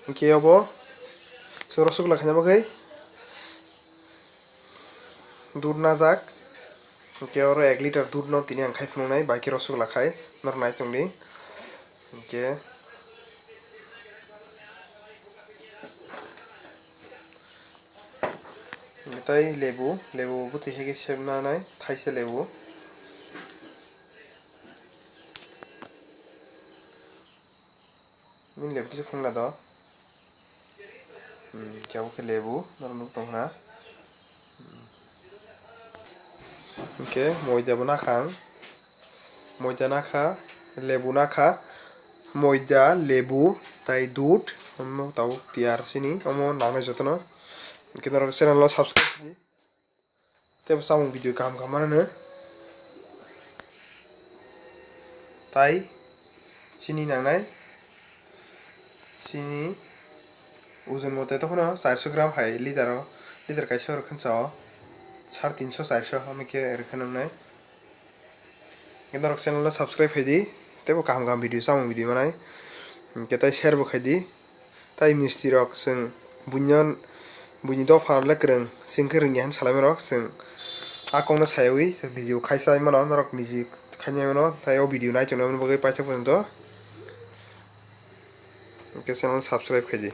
Oke abo so Rosgola khanya bagai dud najak oke oro 1 liter dud no tini ang khai phunuknai bai ke Rosgola khai nor nai tongdi oke tai lebu buti hege sebnanai thaise lebu min lebu kise phungla do kebo ke lebu nor nuk tongna oke moida bo nakhang moida nakha lebu nakha moida lebu tai dud omo tau tiar sini omo nangnai jotono oke nor channel lo subscribe di tebo samung video kaham kaham manano tai chini nangnai chini ojon mote tokhono 400 gram hai liter kaisa rokhansa 350 400 amike rokhan nangnai norok channel lo subscribe khai di tebo kaham kaham video samung video manai oke tai share bo khai di tai misti rok chwng buini dofa lekreng singke rwngya han salai rok chwng akong no saiwi video khaisai mano norok niji khainai mano tai o video naitonai mani bagui paithak porjonto oke channel subscribe khai di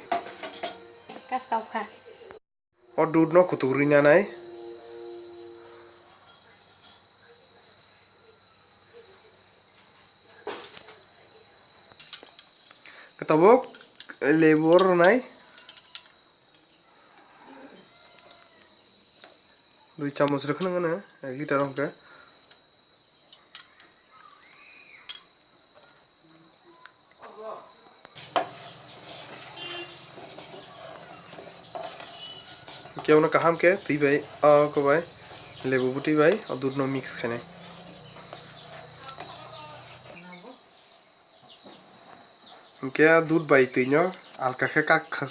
o dud no kutuk rwi nanai tabok lebu ronai 2 চামচ রাখা না 1 litre অঙ্কে কেউ না কাহাম কে তুই ভাই কো ভাই লেবু বুটি ভাই আর দুধ নো মিক্স খানে কে দুধ ভাই তুই ন আলকা খে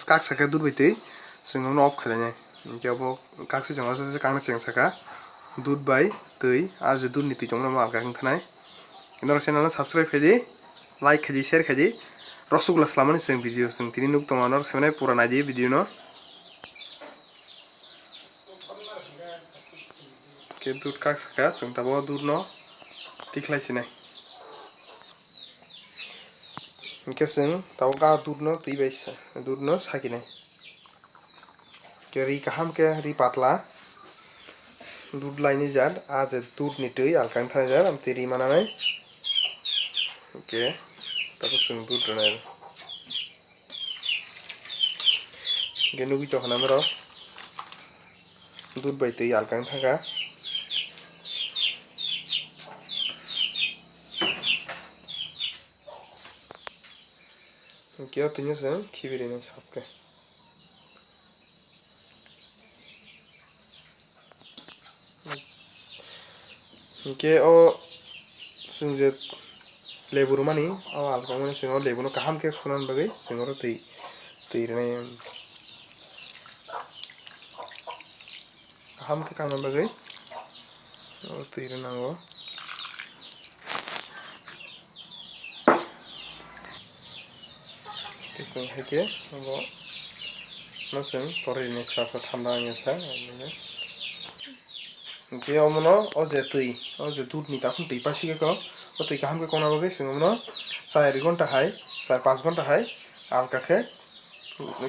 কাক সাকে দুধ ভাই তুই সঙ্গে অফ খালে নাই কে বো কাক সে জমা সে কাংনা চেং সাকা দুধ ভাই তুই আজ দুধ নীতি জমনা আলকা খানাই কিন্তু চ্যানেল সাবস্ক্রাইব খাইদি লাইক খাইদি শেয়ার খাইদি রসগোল্লা সালামানি जों ভিডিও जों তিনি নুক তমানোর সামনে পুরা নাইদি ভিডিও ন के दूध काक सका जों ताबो दूध न तिख्लाइसिनाय के जों ताबो का दूध न तिबाइस दूध न साकिनाय के रि काहाम के रि पातला दूध लाइनि जात आज दूध नि तै आलकां थानाय जात आम तिरि मानानै के ताबो जों दूध रनाय के नुगि तो हनामरो दूध बाय तै आलकां थागा क्या तुझे से खीबी ने छाप के ओ सुंजे लेबुर मानी ओ आलका मानी सिंगो लेबुनो काहाम के सुनान बगै सिंगो तै तैरने काहाम के कामन बगै ओ तैरनांगो जों हायके नंगौ नों तोरैनि साखौ थान्दा आंनिसा के अमनो अजे तै अजे दूधनि ताखुन तै पासिके को ओ तै काहाम के कोना बगै सिंगमनो 4 घन्टा हाय 4-5 घन्टा हाय आलका के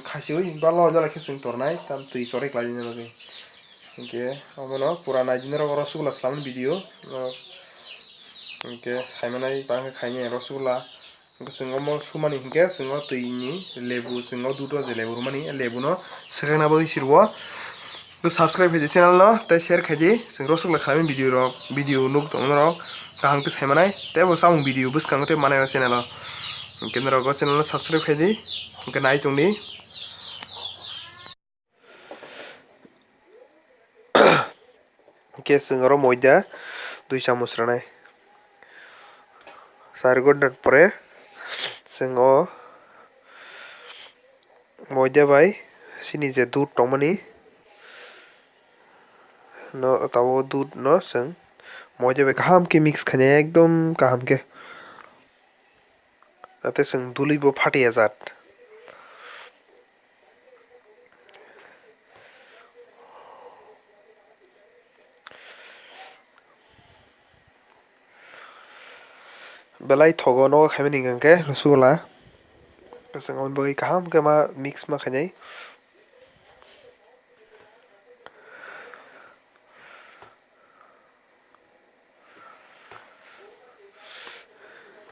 खासिओ बाला जला के सिं तोरनाय ताम तै चोरै क्लाजिने बगै के अमनो पुराना दिनर रसगोल्ला सालामन भिडियो के साइमानाय बांगे खाइने रसगोल्ला जोंङो सुमानि हिंके जोंङो तैनि लेबु जोंङो दूध जे लेबु मानि लेबु न सेखाना बगै सिरबो तो सब्सक्राइब खाइदि चैनल न तै शेयर खाइदि जों रसगोल्ला खालामनि भिडियो नुक दंनो काहाम के साइमानाय तेबो सामु भिडियो बसखांगो ते मानाय चैनल केन्द्र गो चैनल सब्सक्राइब खाइदि के नाय तंनि के जोंङो मयदा 2 চামচ रानाय 4 ঘন্টা পরে जोंङो मयदा बाय सिनि जे दूध टमानि न ताबो दूध न जों मयदा बाय काहाम के मिक्स खाने एकदम काहाम के जाते जों दुलैबो फाटिया जात balai thogo nogo khaimani hingke Rosgola kasing on bagi kaham ke ma mix ma khainai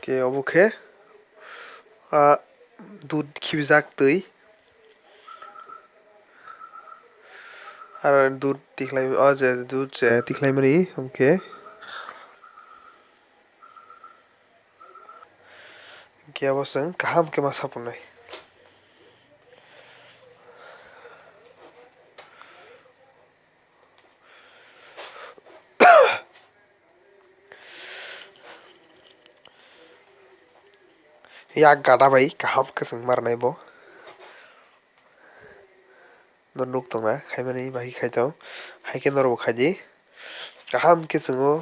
ke obo khe dud khibijak tui ar dud tiklai je dud je tiklaimani hingke ke abo chwng kaham ke ma sapunai yak gada bai kaham ke chwng marnai bo no nuk tonga khaimani bahi khaitong haike norbo khaidi kaham ke chwngo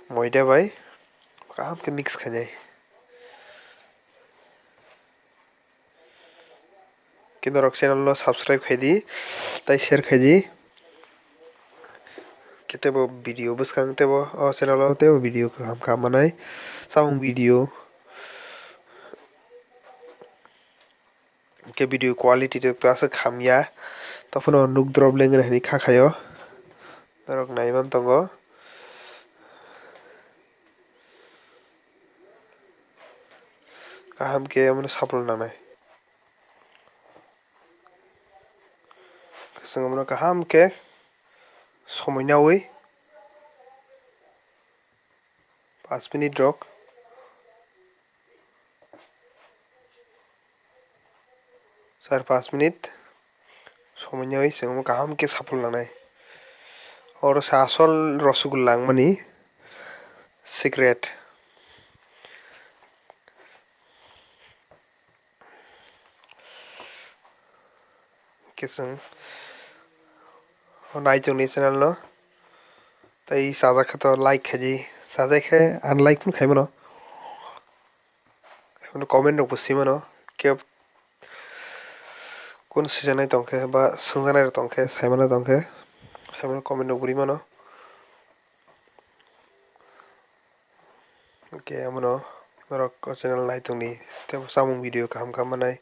moida bai kaham ke mix khainai kinorok channel no subscribe khaidi tai share khaidi ketebo video bwskang tebo o channel o tebo video kaham kaham manai samung video ke video quality te to asa khamya tophono nuk drop lengra hini khakhayo norok naiman tongo kaham ke amono sapul nanai kasing amono kaham ke somoi nawi 5 minute rok 4-5 minute somoi nawi chwng kaham ke sapul nanai oro sa asol Rosgola mani secret keseng naitong ni channel no tai sajak khe to like khaidi sajak khe unlike pun khaimano comment rok bo simano ke kun sijanai tongkhe ba swngjanai tongkhe saimano tongkhe saimano comment rok buri mano ke amono norok channel naitong ni tebo samung video kaham kaham manai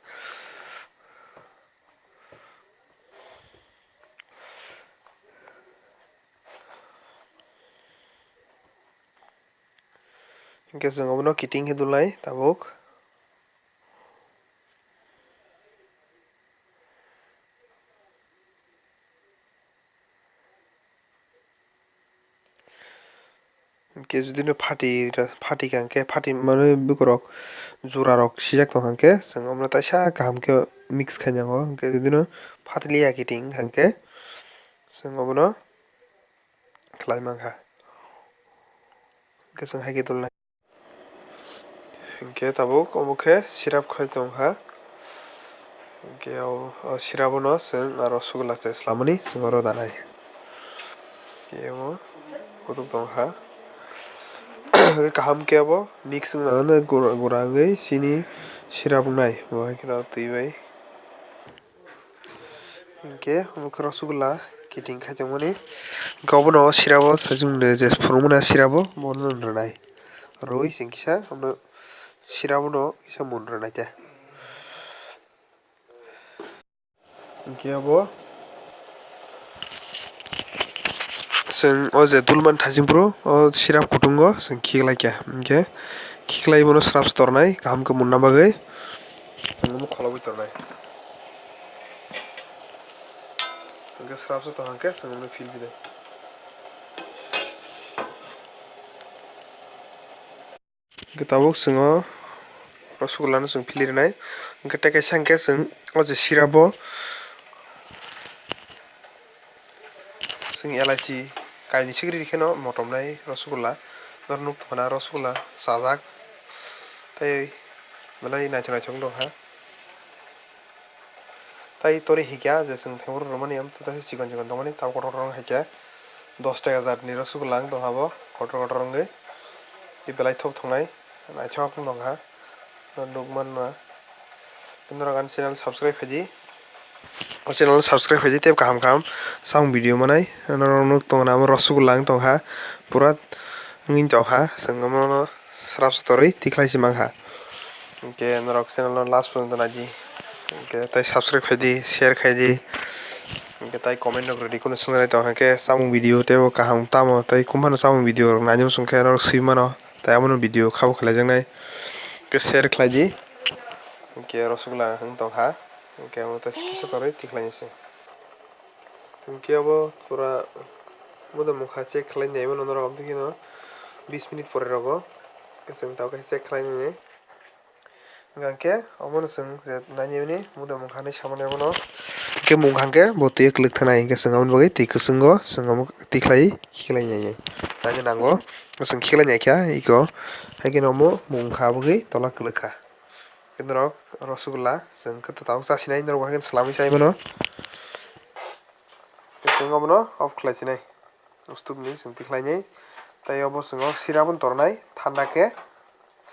hingke chwng obono kiting khe dulai tabuk hingke jodi no phati kangkhe phati mano bukorok jora rok sijak tong hangkhe chwng omono taisa kaham khe mix khainango hingke jodi no phatliya kiting hangkhe chwng obono khwlai mangkha hingke chwng haike dulnai hingke tabuk obo khe syrup khai tongkha hingke o syrup no chwng Rosgola se swlamani chwng oro danai ke o kwthok tongkha kaham ke abo mix wngna gura wngwi chini syrup wngnai bahai kheno twi bai hingke omo khe Rosgola kiting khaitongmani hingke obono syrup o sajung je phunukmani syrup o bono rwnai rwi chwng kisa omo syrup no kisa mun rwnai te hingke abo chwng o je dulman thasingfru o syrup kutung o chwng khiklaikha hingke khiklai bono srap tornai kaham ke munna bagwi chwng omo kholobwi tornai hingke srap se tongkha khe chwng omo feel bidai hingke tabuk chwng o Rosgola no chwng feel rwnai hingke tei kaisa hingke chwng o je syrup o chwng elaichi kaini sigiri kheno motomnai Rosgola noro nuk tongkha Rosgola chajak tei belai naithok naithok wngtongkha tai tori hikya je chwng thaiborok rwmani amtwtaisa chikon chikon tongmani tab kotor kotor haikya 10 taka jat ni Rosgola wngtongha bo kotor kotor wngwi tei belai thok tongnai naithok wngtongkha nukmanma norok ani channel subscribe khaidi o channel subscribe khaidi tei kaham kaham samung video manai norok nuk tongo amo Rosgola wngtongkha pura wngwi tongkha chwng omono srap story tiklai si mangha ke norok channel last pon naji ke tai subscribe khaidi share khaidi ke tai comment rok ready kono sungai tong ke samung video tebo kaham tamo tai kumbano samung video nani sungkhe norok mano tai amono video khabo khlai nai ke share khlaidi ke Rosgola hang tong ha ke amo tai kisa story tiklai se ke abo pura muda mukha check khlai nai mono norok amtiki no 20 minute pore rogo keseng tau kai check khlai nai gangke amono sung nani ni muda mukha ni samane bono ke mungkhangke bo tui kwluk thanai ke sung amoni bagui tui kwswngo sung amo tiklai khiklai nai nani nango sung khiklai nai kha iko haike nomo mungkha bugui tola kwlukha norok Rosgola sung khe tau chasinai norok haike slamoi chai mano sung abono off khlai sinai ustupni sung tiklai nai tai abo sung sira boni tornai thanda ke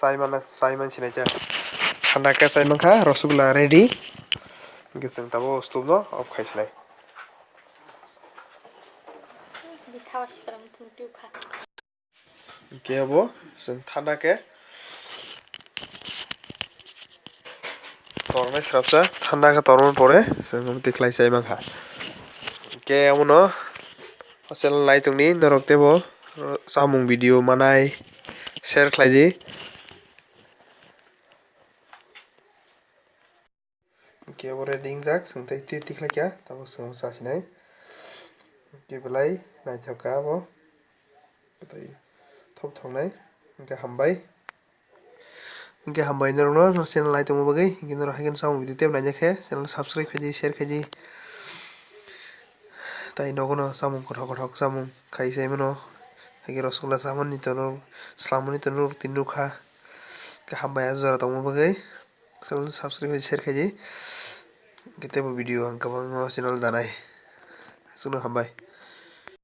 chai mansinai cha thanda ke chai mankha Rosgola ready hingke sung tabo stup no off khaisinai hingke abo sung thanda ke tornai srapsa thanda ke tormoni pore sung tiklai chai mankha hingke amono channel naitongni norok tebo samung video manai share khlaidi hingke abo ready ungjak sung tai tui tiklaikha tabo sung chasinai hingke balai naithoka abo tai thop thongnai hingke hambai norok no channel naitongma bagui hingke norok haikhe samung video tebo nainakhe channel subscribe khaidi share khaidi tai nogo no samung kothok kothok samung khai chai mano haike Rosgola chamani tono swlamani tono tini nukha ke hambai jora tongma bagui channel subscribe hai share khaidi hingke tebo video ang kwbangma channel danai chwng no hambai।